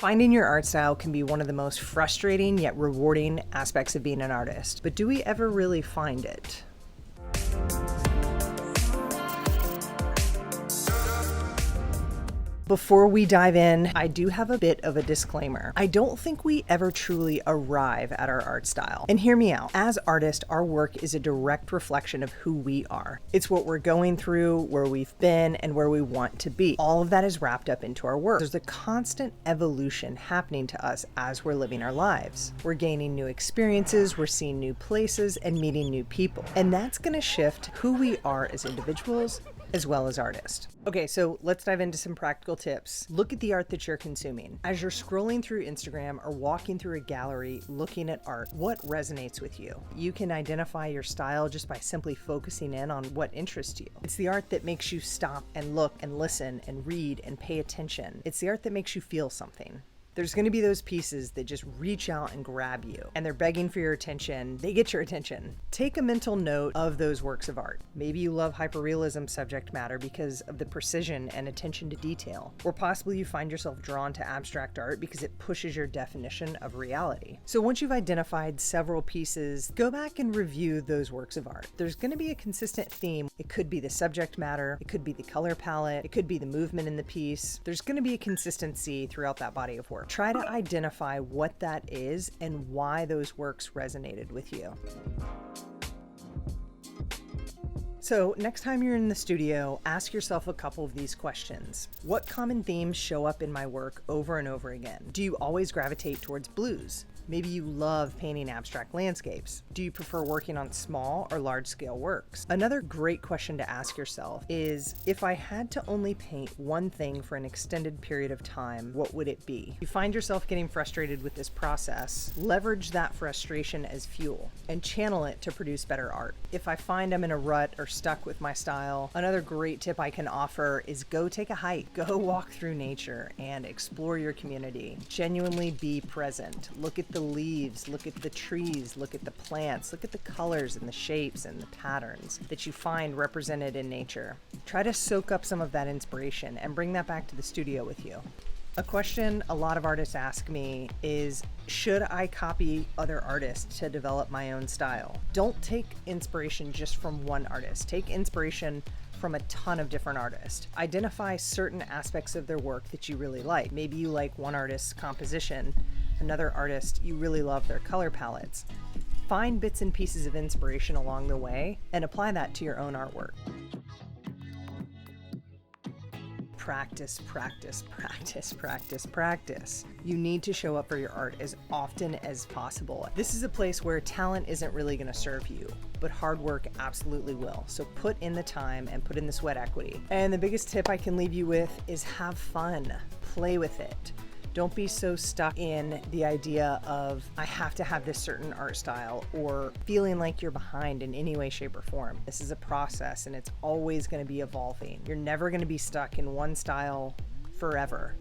Finding your art style can be one of the most frustrating yet rewarding aspects of being an artist. But do we ever really find it? Before we dive in, I do have a bit of a disclaimer. I don't think we ever truly arrive at our art style. And hear me out. As artists, our work is a direct reflection of who we are. It's what we're going through, where we've been, and where we want to be. All of that is wrapped up into our work. There's a constant evolution happening to us as we're living our lives. We're gaining new experiences, we're seeing new places, and meeting new people. And that's going to shift who we are as individuals, as well as artists. Okay, so let's dive into some practical tips. Look at the art that you're consuming. As you're scrolling through Instagram or walking through a gallery looking at art, what resonates with you? You can identify your style just by simply focusing in on what interests you. It's the art that makes you stop and look and listen and read and pay attention. It's the art that makes you feel something. There's going to be those pieces that just reach out and grab you, and they're begging for your attention. They get your attention. Take a mental note of those works of art. Maybe you love hyperrealism subject matter because of the precision and attention to detail, or possibly you find yourself drawn to abstract art because it pushes your definition of reality. So once you've identified several pieces, go back and review those works of art. There's going to be a consistent theme. It could be the subject matter, it could be the color palette, it could be the movement in the piece. There's going to be a consistency throughout that body of work. Try to identify what that is and why those works resonated with you. So next time you're in the studio, ask yourself a couple of these questions. What common themes show up in my work over and over again? Do you always gravitate towards blues? Maybe you love painting abstract landscapes. Do you prefer working on small or large scale works? Another great question to ask yourself is, if I had to only paint one thing for an extended period of time, what would it be? If you find yourself getting frustrated with this process, leverage that frustration as fuel and channel it to produce better art. If I find I'm in a rut or stuck with my style, another great tip I can offer is go take a hike, go walk through nature and explore your community. Genuinely be present. Look at the leaves, look at the trees, look at the plants, look at the colors and the shapes and the patterns that you find represented in nature. Try to soak up some of that inspiration and bring that back to the studio with you. A question a lot of artists ask me is, should I copy other artists to develop my own style? Don't take inspiration just from one artist. Take inspiration from a ton of different artists. Identify certain aspects of their work that you really like. Maybe you like one artist's composition, another artist, you really love their color palettes. Find bits and pieces of inspiration along the way and apply that to your own artwork. Practice, practice, practice, practice, practice. You need to show up for your art as often as possible. This is a place where talent isn't really going to serve you, but hard work absolutely will. So put in the time and put in the sweat equity. And the biggest tip I can leave you with is have fun. Play with it. Don't be so stuck in the idea of, I have to have this certain art style, or feeling like you're behind in any way, shape, or form. This is a process and it's always going to be evolving. You're never going to be stuck in one style forever.